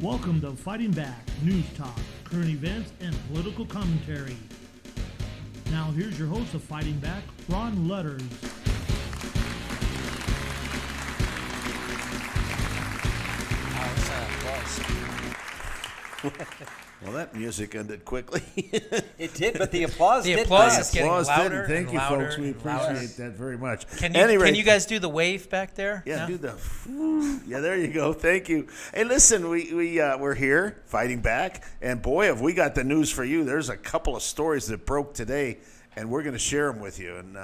Welcome to Fighting Back, news talk, current events, and political commentary. Now here's your host of Fighting Back, Ron Ludders. Well, that music ended quickly. It did, but the applause The did applause not. is getting louder. Thank and you, louder folks. We and louder. appreciate that very much. Can you guys do the wave back there? Yeah, No? do the. Yeah, there you go. Thank you. Hey, listen, we're here fighting back, and boy, have we got the news for you. There's a couple of stories that broke today, and we're going to share them with you. And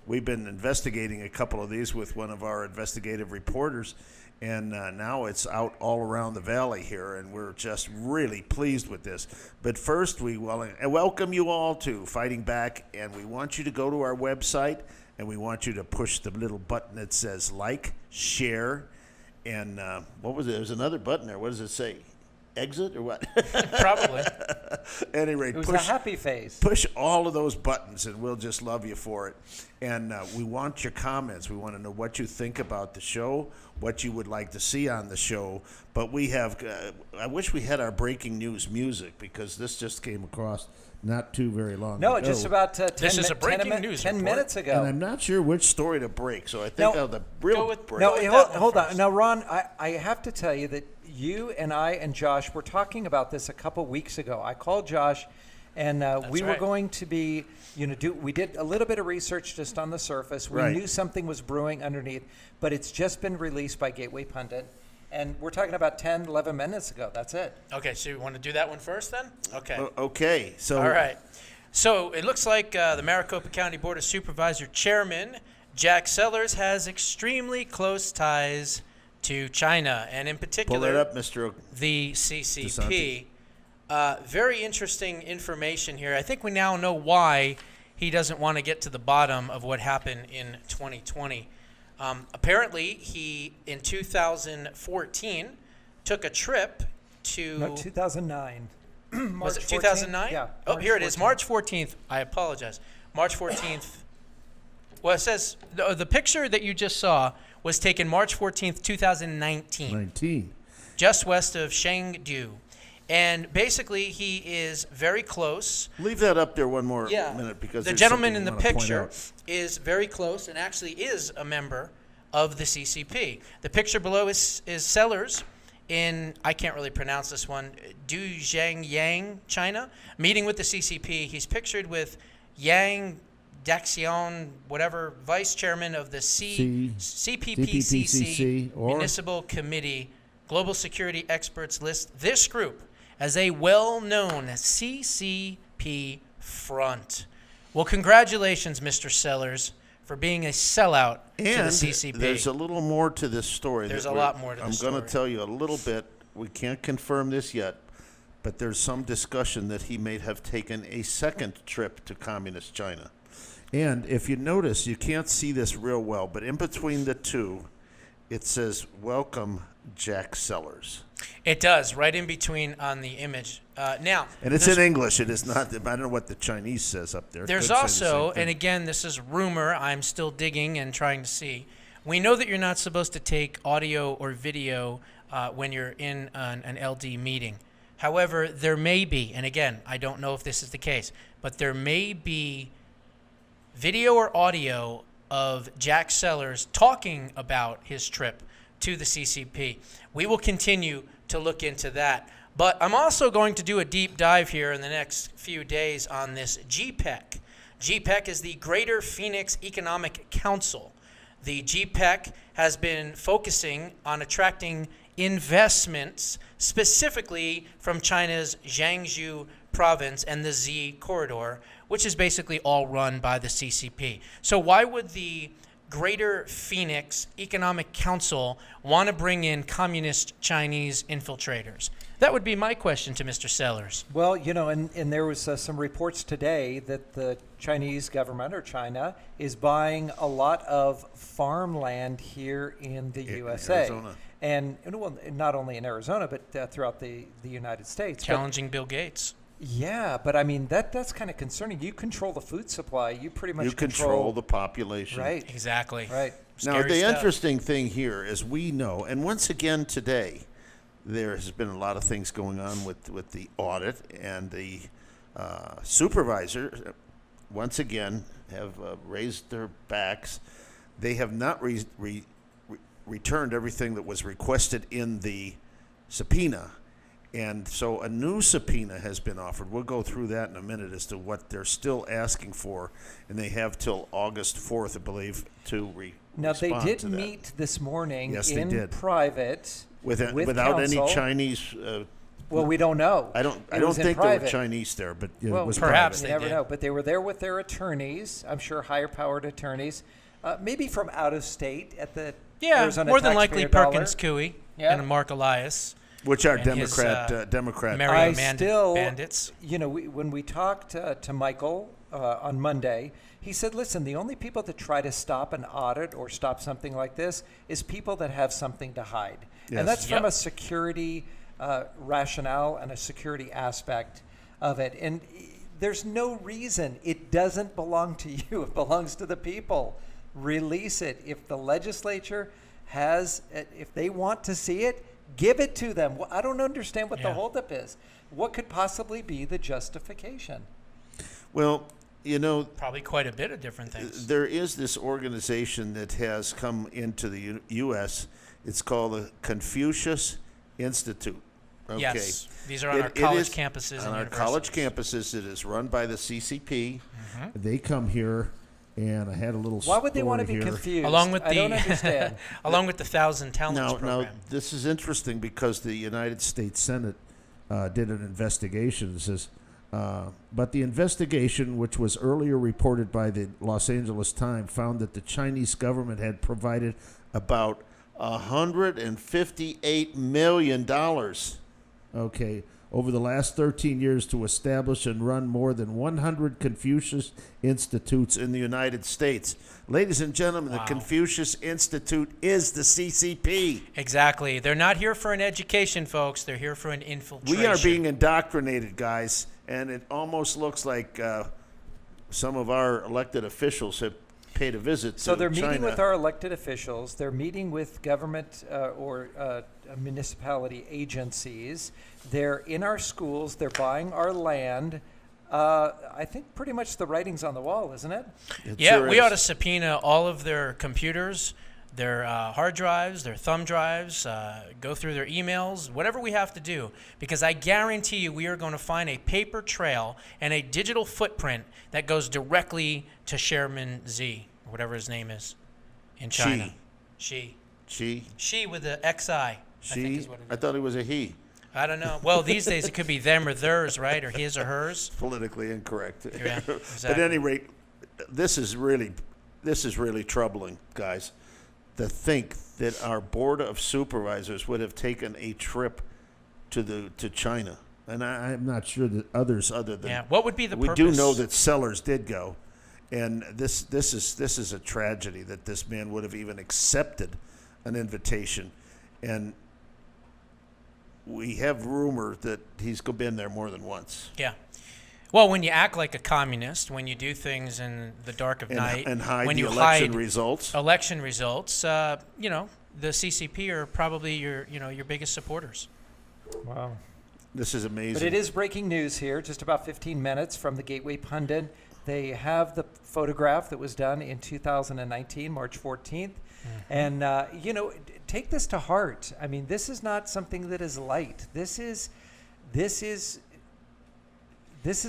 we've been investigating a couple of these with one of our investigative reporters. And now it's out all around the valley here, and we're just really pleased with this. But first, we welcome you all to Fighting Back, and we want you to go to our website, and we want you to push the little button that says like, share, and what was it? There's another button there. What does it say? Exit or what? Probably. At any rate, It was a happy face. push all of those buttons, and we'll just love you for it. And we want your comments. We want to know what you think about the show, what you would like to see on the show. But we have, I wish we had our breaking news music, because this just came across not too very long ago. No, just about 10 This is a breaking news 10 report. minutes ago. And I'm not sure which story to break, so I think No, the real go with- break. No, with hold, that one hold on. first. Now, Ron, I have to tell you that you and I and Josh were talking about this a couple weeks ago. I called Josh, and we were right. going to be, we did a little bit of research just on the surface. We Right. knew something was brewing underneath, but it's just been released by Gateway Pundit. And we're talking about 10, 11 minutes ago. That's it. Okay, so you want to do that one first then? Okay. Okay, so All right. So it looks like the Maricopa County Board of Supervisor Chairman Jack Sellers has extremely close ties to China, and in pull particular that up, Mr. the CCP. Very interesting information here. I think we now know why he doesn't want to get to the bottom of what happened in 2020. Apparently, he, in 2014, took a trip to... No, 2009. Was it 14th? 2009? Yeah. Oh, March here it is. 14th. March 14th. I apologize. March 14th. Well, it says the picture that you just saw was taken March 14th, 2019, 19. just west of Chengdu. And basically, he is very close. Leave that up there one more minute, because the there's gentleman something in the we wanna point picture out. is very close and actually is a member of the CCP. The picture below is Sellers in, I can't really pronounce this one, Duzhengyang, China, meeting with the CCP. He's pictured with Yang Daxian, whatever, vice chairman of the CPPCC or- Municipal Committee. Global security experts list this group as a well-known CCP front. Well, congratulations, Mr. Sellers, for being a sellout to the And CCP. there's a little more to this story. There's that a lot more to this I'm going story. to tell you a little bit. We can't confirm this yet, but there's some discussion that he may have taken a second trip to communist China. And if you notice, you can't see this real well, but in between the two, it says, "Welcome, Jack Sellers." It does, right in between on the image. Now, And it's there's- in English. It is not, I don't know what the Chinese says up there. It There's could say the also, same thing. and again, this is rumor, I'm still digging and trying to see. We know that you're not supposed to take audio or video when you're in an LD meeting. However, there may be, and again, I don't know if this is the case, but there may be video or audio of Jack Sellers talking about his trip to the CCP. We will continue to look into that. But I'm also going to do a deep dive here in the next few days on this GPEC. GPEC is the Greater Phoenix Economic Council. The GPEC has been focusing on attracting investments specifically from China's Jiangsu province and the Z corridor, which is basically all run by the CCP. So why would the Greater Phoenix Economic Council want to bring in communist Chinese infiltrators? That would be my question to Mr. Sellers. Well, and there was some reports today that the Chinese government, or China, is buying a lot of farmland here in the USA. Arizona. And well, not only in Arizona, but throughout the United States. Challenging Bill Gates. Yeah, but I mean, that's kind of concerning. You control the food supply. You pretty much You control the population. Right. Exactly. Right. Now, Scary the stuff. interesting thing here is we know, and once again today, there has been a lot of things going on with the audit, and the supervisor, once again, have raised their backs. They have not returned everything that was requested in the subpoena. And so a new subpoena has been offered. We'll go through that in a minute as to what they're still asking for. And they have till August 4th, I believe, to Now, they respond did to that. meet this morning Yes, they in did. private Without any counsel. Chinese. Well, we don't know. I don't It was in think there were private. Chinese there, but it Well, was perhaps private. You never did. know. But they were there with their attorneys, I'm sure higher-powered attorneys, maybe from out of state at the Yeah, Arizona more than likely taxpayer dollar. Perkins Coie Yeah. and Mark Elias. Which are And his, Democrat. Mario I still, Bandits. you know, when we talked to Michael on Monday, he said, listen, the only people that try to stop an audit or stop something like this is people that have something to hide. Yes. And that's from Yep. a security rationale and a security aspect of it. And there's no reason. It doesn't belong to you. It belongs to the people. Release it. If the legislature has, if they want to see it, give it to them. Well, I don't understand what the Yeah. holdup is. What could possibly be the justification? Well, you know, Probably quite a bit of different things. there is this organization that has come into the U.S. It's called the Confucius Institute. Okay. Yes, these are on our college campuses and on our universities. college campuses. It is run by the CCP. They come here, and I had a little. Why would they want to story be here. confused? Along with I don't understand. along with the 1,000 Talents Now, program. this is interesting because the United States Senate did an investigation. It says, but the investigation, which was earlier reported by the Los Angeles Times, found that the Chinese government had provided about $158 million, okay, over the last 13 years to establish and run more than 100 Confucius Institutes in the United States. Ladies and gentlemen, Wow. the Confucius Institute is the CCP. Exactly. They're not here for an education, folks. They're here for an infiltration. We are being indoctrinated, guys, and it almost looks like some of our elected officials have paid a visit So to they're meeting China. with our elected officials. They're meeting with government or municipality agencies. They're in our schools. They're buying our land. I think pretty much the writing's on the wall, isn't it? It Yeah, sure we is. ought to subpoena all of their computers, their hard drives, their thumb drives, go through their emails, whatever we have to do, because I guarantee you we are going to find a paper trail and a digital footprint that goes directly to Chairman Z, or whatever his name is, in China. She with the XI. I think She? is what it I is. thought it was a he. I don't know. Well, these days it could be them or theirs, right? Or his or hers. Politically incorrect. Yeah, But exactly. at any rate, this is really troubling, guys. To think that our board of supervisors would have taken a trip to China, and I'm not sure that others other than Yeah. What would be the we purpose? do know that Sellers did go, and this is a tragedy that this man would have even accepted an invitation, and we have rumor that he's been there more than once. Yeah. Well, when you act like a communist, when you do things in the dark of night, And hide when the you election hide results. election results, you know, the CCP are probably your biggest supporters. Wow. This is amazing. But it is breaking news here, just about 15 minutes from the Gateway Pundit. They have the photograph that was done in 2019, March 14th. And, you know, take this to heart. I mean, this is not something that is light. This is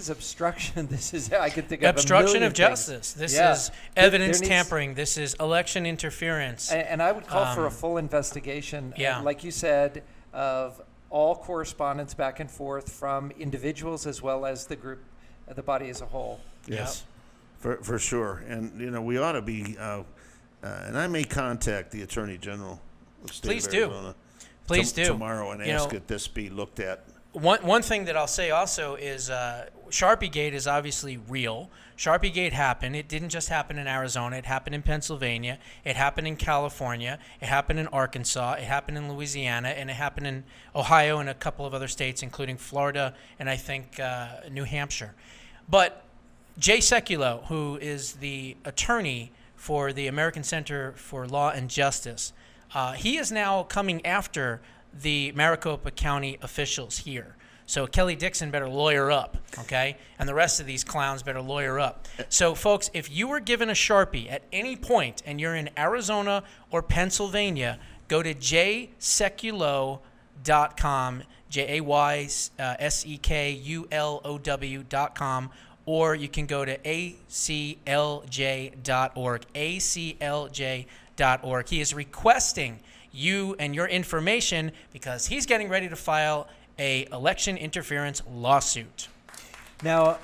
obstruction. This is, I can think of Obstruction a million of justice. This Yeah. is There evidence needs- tampering. This is election interference. And I would call for a full investigation, yeah. like you said, of all correspondence back and forth from individuals as well as the group, the body as a whole. Yes, for sure. And, you know, we ought to be, and I may contact the Attorney General of the state Please of do. Arizona Please do. tomorrow and You ask know, that this be looked at. One thing that I'll say also is Sharpiegate is obviously real. Sharpiegate happened. It didn't just happen in Arizona. It happened in Pennsylvania. It happened in California. It happened in Arkansas. It happened in Louisiana. And it happened in Ohio and a couple of other states, including Florida and I think New Hampshire. But Jay Sekulow, who is the attorney for the American Center for Law and Justice, he is now coming after the Maricopa County officials here. So Kelly Dixon better lawyer up, okay? And the rest of these clowns better lawyer up. So, folks, if you were given a Sharpie at any point and you're in Arizona or Pennsylvania, go to jayseculow.com, JAYSEKULOW.com, or you can go to aclj.org, aclj.org. He is requesting you and your information because he's getting ready to file a election interference lawsuit. Now,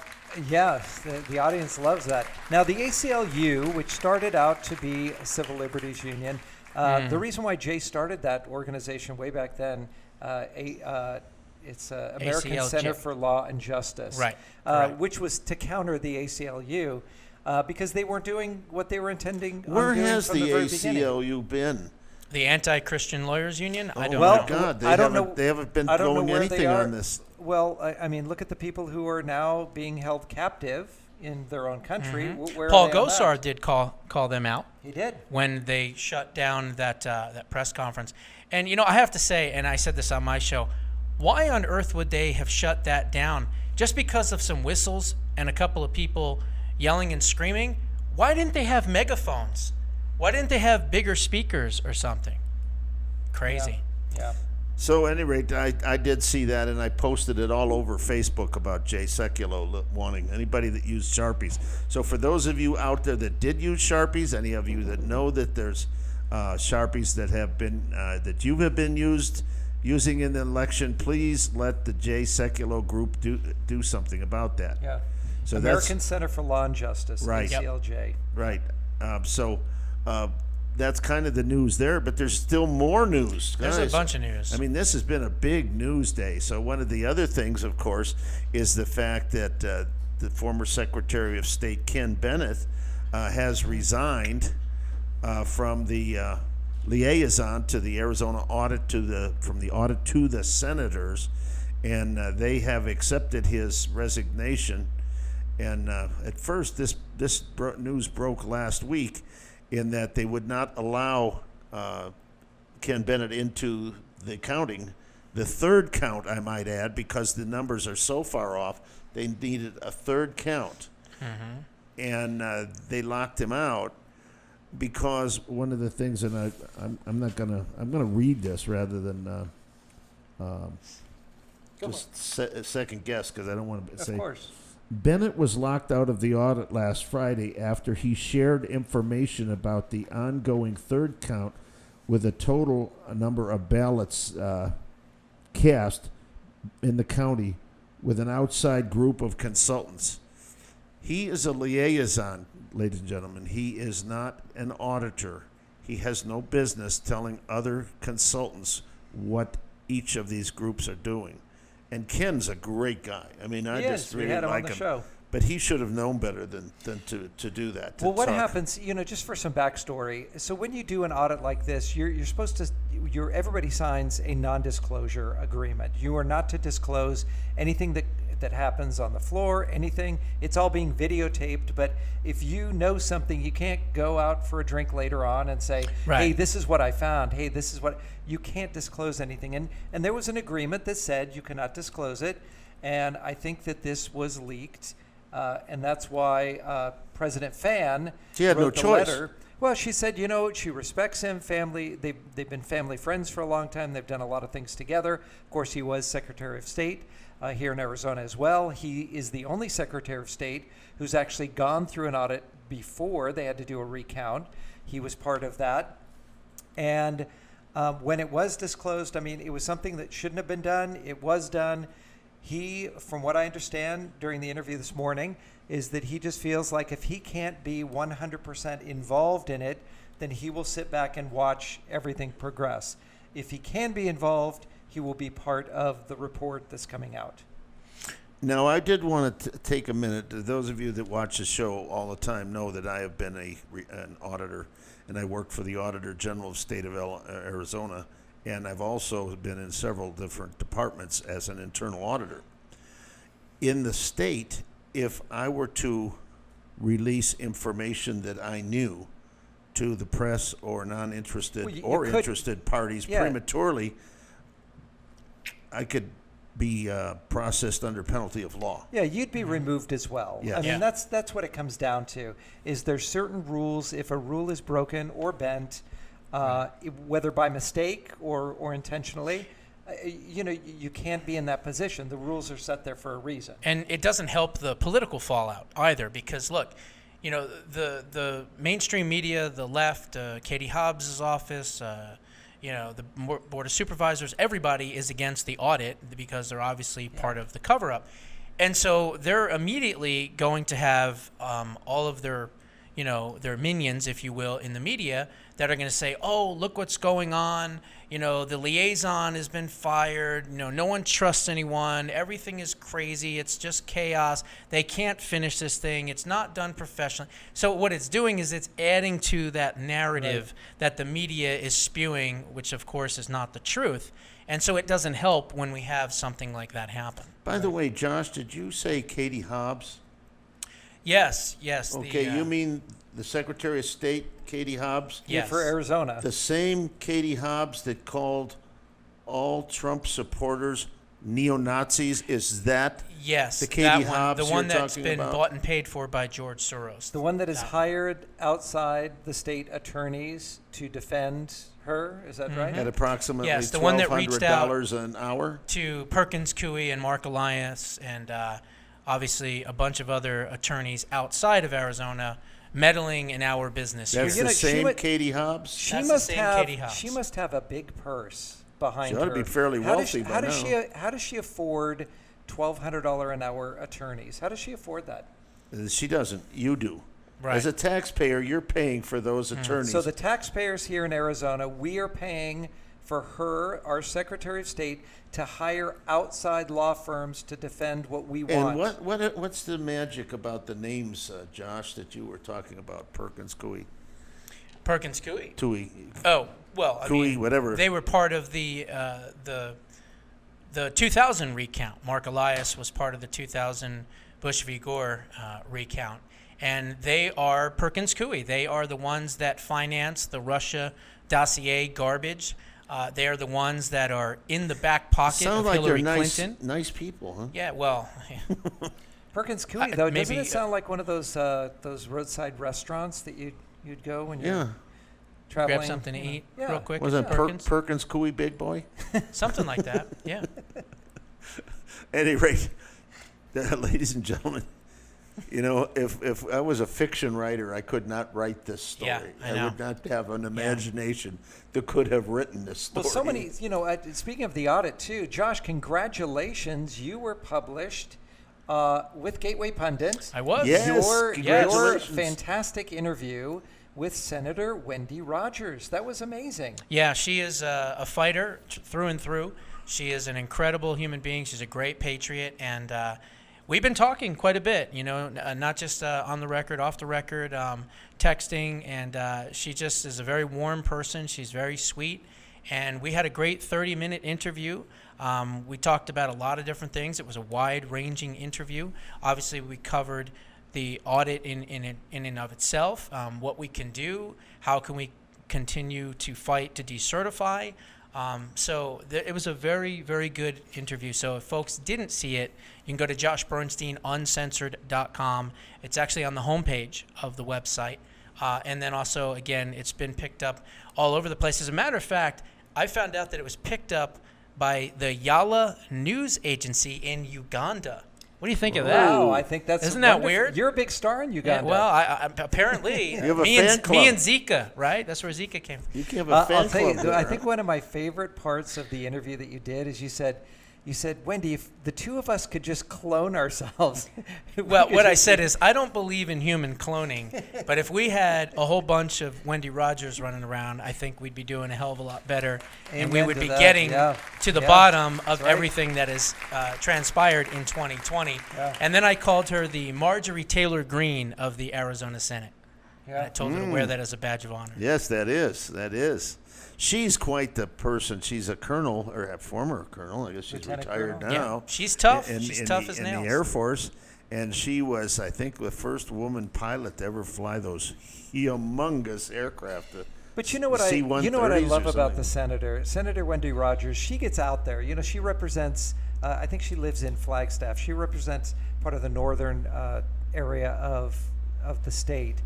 yes, the audience loves that. Now, the ACLU, which started out to be a civil liberties union, the reason why Jay started that organization way back then, it's American ACLJ. Center for Law and Justice, Right. Which was to counter the ACLU because they weren't doing what they were intending Where on doing has from the the very beginning. ACLU been? The Anti-Christian Lawyers Union? I don't Oh, know. my God, I don't know. they haven't been I don't know doing where they anything are. on this. Well, I mean, look at the people who are now being held captive in their own country. Where are Paul they on that? Gosar did call them out He did. when they shut down that press conference. And, you know, I have to say, and I said this on my show, why on earth would they have shut that down? Just because of some whistles and a couple of people yelling and screaming? Why didn't they have megaphones? Why didn't they have bigger speakers or something? Crazy. Yeah. So, at any rate, I did see that, and I posted it all over Facebook about Jay Sekulow wanting anybody that used Sharpies. So, for those of you out there that did use Sharpies, any of you that know that there's Sharpies that have been that you have been using in the election, please let the Jay Sekulow group do something about that. Yeah. So American Center for Law and Justice, Right. Yep. ACLJ. Right. That's kind of the news there, but there's still more news. There's a Guys, bunch of news. I mean, this has been a big news day. So one of the other things, of course, is the fact that the former Secretary of State Ken Bennett has resigned from the liaison to the Arizona audit from the audit to the senators, and they have accepted his resignation. And at first, this news broke last week, in that they would not allow Ken Bennett into the counting, the third count, I might add, because the numbers are so far off. They needed a third count, and they locked him out because one of the things, and I'm gonna read this rather than second guess, because I don't want to say. Of course. Bennett was locked out of the audit last Friday after he shared information about the ongoing third count with a total number of ballots cast in the county with an outside group of consultants. He is a liaison, ladies and gentlemen. He is not an auditor. He has no business telling other consultants what each of these groups are doing. And Ken's a great guy. I mean, I just really we had him like on the him. show. But he should have known better than to do that. Well, what happens, just for some backstory. So when you do an audit like this, you're supposed to, everybody signs a non-disclosure agreement. You are not to disclose anything that happens on the floor, anything. It's all being videotaped. But if you know something, you can't go out for a drink later on and say, Right. hey, this is what I found. Hey, this is what, you can't disclose anything. And there was an agreement that said you cannot disclose it. And I think that this was leaked. And that's why President Fan She had wrote no the choice. letter. Well, she said, she respects him. Family, they've been family friends for a long time. They've done a lot of things together. Of course, he was Secretary of State here in Arizona as well. He is the only Secretary of State who's actually gone through an audit before they had to do a recount. He was part of that. And when it was disclosed, I mean, it was something that shouldn't have been done. It was done. He, from what I understand during the interview this morning, is that he just feels like if he can't be 100% involved in it, then he will sit back and watch everything progress. If he can be involved, he will be part of the report that's coming out. Now, I did want to take a minute. Those of you that watch the show all the time know that I have been an auditor, and I work for the Auditor General of the State of Arizona. And I've also been in several different departments as an internal auditor. In the state, if I were to release information that I knew to the press or non-interested Well, you or could- interested parties Yeah. prematurely, I could be processed under penalty of law. Yeah, you'd be removed as well. Yeah. I mean, Yeah. that's what it comes down to. Is there certain rules? If a rule is broken or bent, whether by mistake or intentionally, you can't be in that position. The rules are set there for a reason. And it doesn't help the political fallout either, because look, the mainstream media, the left, Katie Hobbs' office, the Board of Supervisors, everybody is against the audit because they're obviously part of the cover-up. And so they're immediately going to have all of their minions, if you will, in the media that are going to say, oh, look what's going on. The liaison has been fired. No one trusts anyone. Everything is crazy. It's just chaos. They can't finish this thing. It's not done professionally. So what it's doing is it's adding to that narrative that the media is spewing, which, of course, is not the truth. And so it doesn't help when we have something like that happen. By the way, Josh, did you say Katie Hobbs? Yes. Okay, you mean the Secretary of State, Katie Hobbs? Yeah, Yes. for Arizona. The same Katie Hobbs that called all Trump supporters neo-Nazis? Is that Yes, the Katie that one, Hobbs the you're one that's talking been about? bought and paid for by George Soros. The one that is hired outside the state attorneys to defend her, is that right? at approximately Yes, the one that reached out $1,200 an hour? to Perkins Coie and Mark Elias and obviously a bunch of other attorneys outside of Arizona meddling in our business That's here. the she same would- Katie Hobbs? She That's the must same have. Katie Hobbs. She must have a big purse behind She her. ought to be fairly How wealthy by now. How does she afford $1,200 an hour attorneys? How does she afford that? She doesn't. You do. Right. As a taxpayer, you're paying for those attorneys. So the taxpayers here in Arizona, we are paying for her, our Secretary of State, to hire outside law firms to defend what we want. and what's the magic about the names, Josh, that you were talking about? Perkins Coie, Perkins Coie. Tui, Oh, well, I Coie, mean, whatever. they were part of the 2000 recount. Mark Elias was part of the 2000 Bush v. Gore recount. And they are Perkins Coie. They are the ones that finance the Russia dossier garbage. They are the ones that are in the back pocket Sound of like Hillary they're Clinton. nice people, huh? Yeah, well, Perkins Coie, though, doesn't maybe- it sound like one of those roadside restaurants that you'd go when you're Yeah. traveling? grab something to eat Yeah. real quick. Wasn't at Perkins. Perkins Coie big boy? Something like that, yeah. At any rate, ladies and gentlemen, if I was a fiction writer, I could not write this story. Yeah, I know. would not have an imagination that could have written this story. Well, so many, speaking of the audit too, Josh, congratulations. You were published with Gateway Pundit. I was. Yes, Your congratulations. fantastic interview with Senator Wendy Rogers. That was amazing. Yeah, she is a fighter through and through. She is an incredible human being. She's a great patriot, and we've been talking quite a bit, not just on the record, off the record, texting, and she just is a very warm person. She's very sweet, and we had a great 30-minute interview. We talked about a lot of different things. It was a wide-ranging interview. Obviously, we covered the audit in and of itself, what we can do, how can we continue to fight to decertify. So it was a very, very good interview. So if folks didn't see it, you can go to joshbernsteinuncensored.com. It's actually on the homepage of the website. And then also, again, it's been picked up all over the place. As a matter of fact, I found out that it was picked up by the Yala News Agency in Uganda. What do you think of that? Wow, I think that's Isn't that wonderful. weird? You're a big star in Yeah, Uganda. well, I apparently You have a me fan and club. Zika, right? That's where Zika came from. You can have a fan I'll tell you, club there, I huh? think one of my favorite parts of the interview that you did is you said, Wendy, if the two of us could just clone ourselves. Well, what I said is I don't believe in human cloning, but if we had a whole bunch of Wendy Rogers running around, I think we'd be doing a hell of a lot better, and we Amen would to be that, getting yeah. to the Yeah, bottom of that's right. everything that has transpired in 2020. Yeah. And then I called her the Marjorie Taylor Greene of the Arizona Senate. And I told her to wear that as a badge of honor. Yes, that is. She's quite the person. She's a colonel, or a former colonel. I guess she's Lieutenant retired colonel. now. Yeah, she's tough. In- She's in tough the- as in nails. the Air Force, and she was, I think, the first woman pilot to ever fly those humongous aircraft. But you know what C-130s you know what I love or about the something. Senator Wendy Rogers. She gets out there. You know, she represents. I think she lives in Flagstaff. She represents part of the northern area of the state,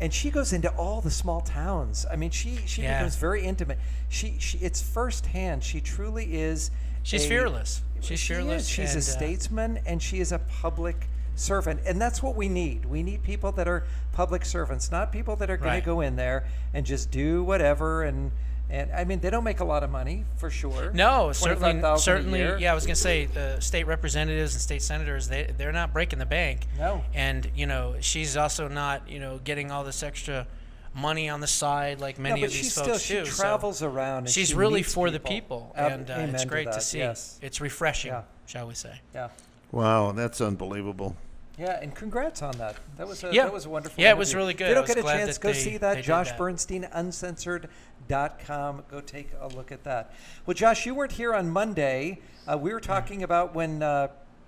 and she goes into all the small towns. I mean, she becomes very intimate. She it's firsthand. She truly is. She's fearless. She's fearless. She's a statesman, and she is a public servant, and that's what we need. We need people that are public servants, not people that are going Right. to go in there and just do whatever. And I mean, they don't make a lot of money for sure. No, $25,000 certainly. a year. Yeah, I was gonna say the state representatives and state senators, they're not breaking the bank. No. And she's also not getting all this extra money on the side like many but of these she folks still, do. she So travels around. And she's she really meets for the people, and Amen it's to great to that, see. yes. It's refreshing, Yeah. shall we say? Yeah. Wow, that's unbelievable. Yeah, and congrats on that. That was a Yeah. that was a wonderful. Yeah, it was interview. really good. If you I don't was get a glad chance, that go they- see they that. did Josh that. Bernstein, uncensored.com. Go take a look at that. Well, Josh, you weren't here on Monday. We were talking about when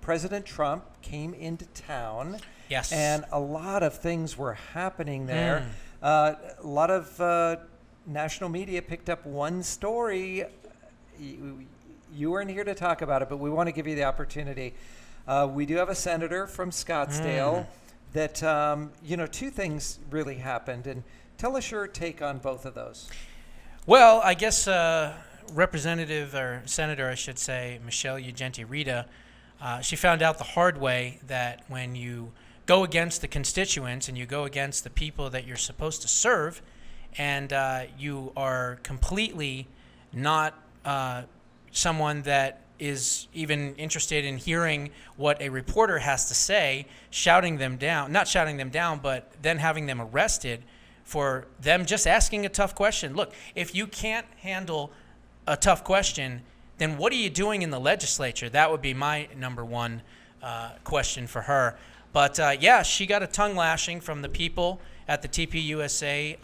President Trump came into town. Yes. And a lot of things were happening there. A lot of national media picked up one story. You weren't here to talk about it, but we want to give you the opportunity. We do have a senator from Scottsdale that, two things really happened. And tell us your take on both of those. Well, I guess Representative or Senator, I should say, Michelle Ugenti-Rita, she found out the hard way that when you go against the constituents and you go against the people that you're supposed to serve, and you are completely not someone that is even interested in hearing what a reporter has to say, not shouting them down, but then having them arrested for them just asking a tough question. Look, if you can't handle a tough question, then what are you doing in the legislature? That would be my number one question for her. But she got a tongue lashing from the people at the TPUSA,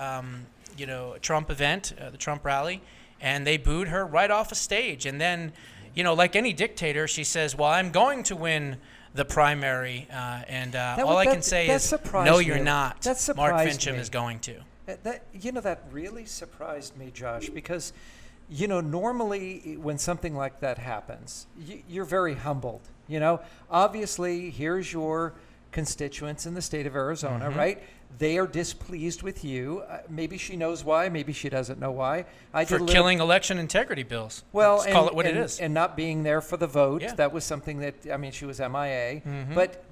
Trump event, the Trump rally, and they booed her right off a stage. And then, like any dictator, she says, "Well, I'm going to win the primary," and all I can say is, "No, you're not." That surprised Mark Fincham me. is going to. That really surprised me, Josh, because normally when something like that happens, you're very humbled. Obviously, here's your constituents in the state of Arizona, right? They are displeased with you. Maybe she knows why. Maybe she doesn't know why. For killing election integrity bills. Well, Let's call it what it is. And not being there for the vote. Yeah. That was something that, she was MIA.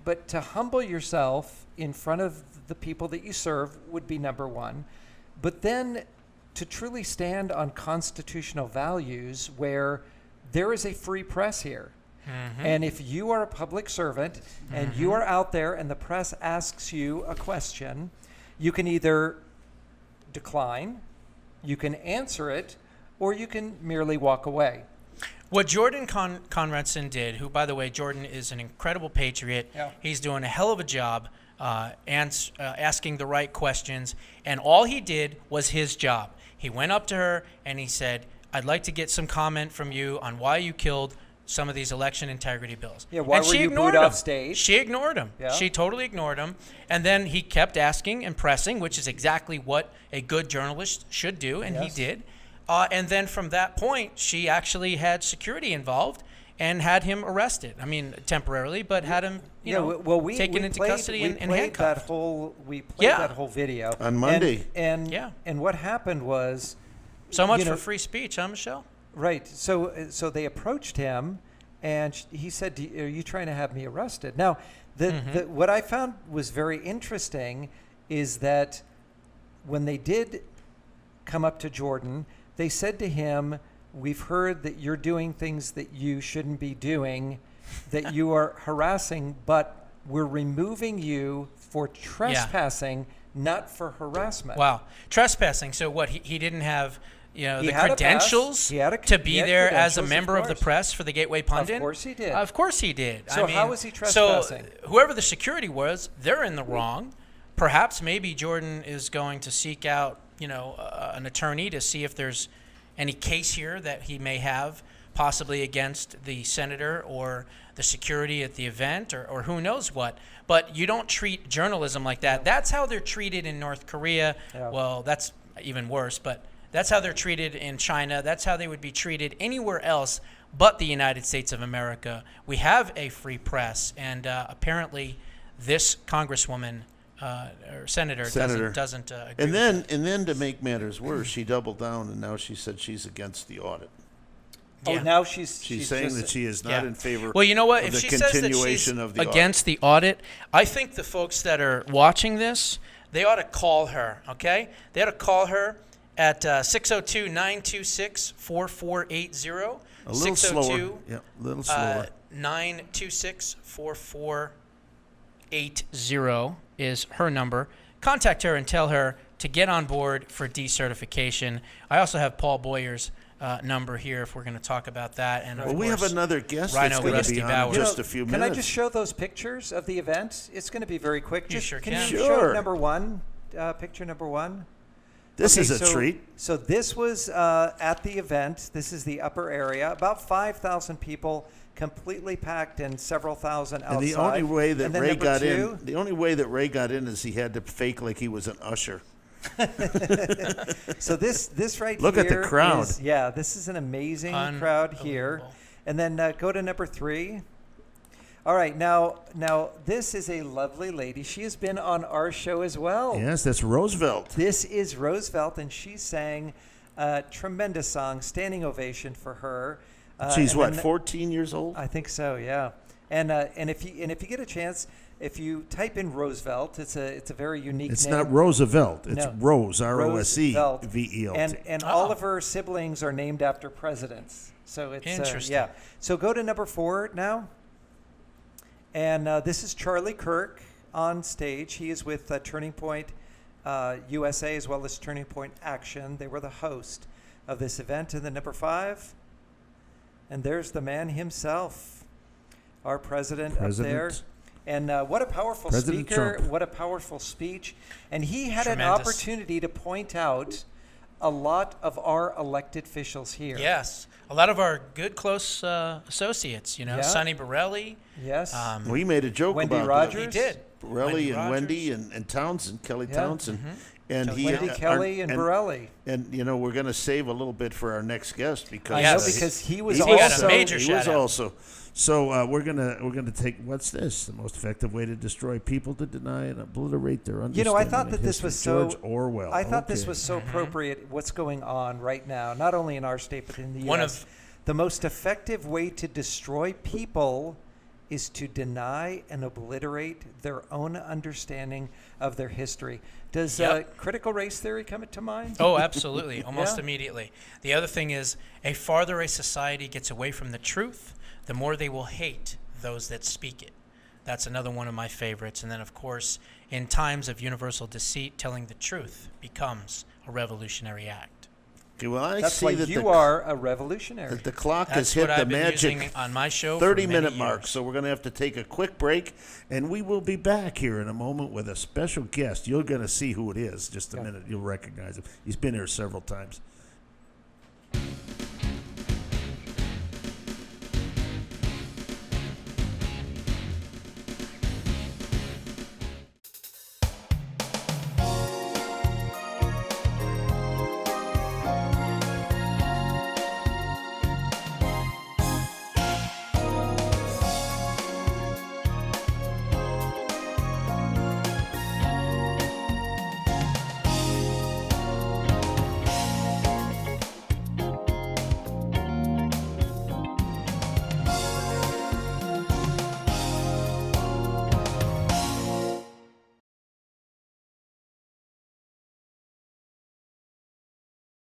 But to humble yourself in front of the people that you serve would be number one. But then to truly stand on constitutional values where there is a free press here. And if you are a public servant and you are out there and the press asks you a question, you can either decline, you can answer it, or you can merely walk away. What Jordan Conradson did, who, by the way, Jordan is an incredible patriot. Yeah. He's doing a hell of a job asking the right questions. And all he did was his job. He went up to her and he said, "I'd like to get some comment from you on why you killed some of these election integrity bills." Yeah, why and were she you ignored booed him. off stage? She ignored him. Yeah. She totally ignored him. And then he kept asking and pressing, which is exactly what a good journalist should do, and he Yes. did. And then from that point, she actually had security involved and had him arrested. I mean, temporarily, but had him, we taken into played, custody we and played handcuffed. We played Yeah. that whole video On Monday. And what happened was So much for free speech, huh, Michelle? right. So they approached him, and he said, "Are you trying to have me arrested?" Now, what I found was very interesting is that when they did come up to Jordan, they said to him, "We've heard that you're doing things that you shouldn't be doing, that you are harassing, but we're removing you for trespassing, not for harassment." Wow. Trespassing. So what, he didn't have the He had a pass. credentials He had to be he had there as a credentials, member of the course. press for the Gateway Pundit? Of course he did. Of course he did. So how was he trespassing? So whoever the security was, they're in the wrong. Perhaps maybe Jordan is going to seek out, an attorney to see if there's any case here that he may have, possibly against the senator or the security at the event or who knows what. But you don't treat journalism like that. That's how they're treated in North Korea. Yeah. Well, that's even worse, but That's how they're treated in China. That's how they would be treated anywhere else but the United States of America. We have a free press, and apparently this congresswoman or senator doesn't agree. And then to make matters worse, she doubled down, and now she said she's against the audit. Oh, now she's saying just, that she is not in favor. Well, you know what? Of If the she says that she's continuation of the against the audit, I think the folks that are watching this, they ought to call her. Okay, they ought to call her at 602-926-4480. A little slower. Yeah, a little slower. 926-4480 is her number. Contact her and tell her to get on board for decertification. I also have Paul Boyer's number here if we're going to talk about that. And of we have course, another guest Rhino that's going to Rusty be on Bauer. in just a few Can minutes. I just show those pictures of the event? It's going to be very quick. You sure can. can. You Sure. show number one, picture number one? This is a so, treat. So this was at the event. This is the upper area. About 5,000 people, completely packed, and several thousand outside. And the only way that And then Ray number got two, in, is he had to fake like he was an usher. So this right Look here at the crowd. this is an amazing crowd here. And then go to number 3. All right, now this is a lovely lady. She has been on our show as well. Yes, that's Roosevelt. This is Roosevelt, and she sang a tremendous song, standing ovation for her. She's and what, then- 14 years old? I think so, yeah. And if you get a chance, if you type in Roosevelt, it's a very unique It's name. not Roosevelt. It's No. Rose, Roosevelt. R-O-S-E-V-E-L-T. And all of her siblings are named after presidents. So it's Interesting. yeah. So go to number 4 now. And this is Charlie Kirk on stage. He is with Turning Point USA as well as Turning Point Action. They were the host of this event. And then number 5, and there's the man himself, our president up there. And what a powerful President speaker, Trump. what a powerful speech. And he had an Tremendous. opportunity to point out a lot of our elected officials here. Yes, a lot of our good, close associates. Yeah. Sonny Borelli. Yes. We made a joke Wendy about Rogers. He did. Borelli and Wendy Rogers. and Townsend, Kelly Yeah. Townsend. And Kelly he, Wendy Kelly and Borelli. And, we're going to save a little bit for our next guest because I Yes. know because he was he got a also major he shout was out. also. So we're gonna take what's this? The most effective way to destroy people to deny and obliterate their understanding. You know, I thought of that this history. was so George Orwell. I thought this Okay. was so appropriate. What's going on right now, not only in our state but in the One U.S. of- The most effective way to destroy people is to deny and obliterate their own understanding of their history. Does Yep. critical race theory come to mind? Oh, absolutely, almost Yeah. immediately. The other thing is, a farther a society gets away from the truth, the more they will hate those that speak it. That's another one of my favorites. And then, of course, in times of universal deceit, telling the truth becomes a revolutionary act. Okay, well, I That's see why that you are a revolutionary. the clock has That's hit what the I've been using magic on my show for 30-minute many mark. years. So we're going to have to take a quick break, and we will be back here in a moment with a special guest. You're going to see who it is. Just a minute. You'll recognize him. He's been here several times.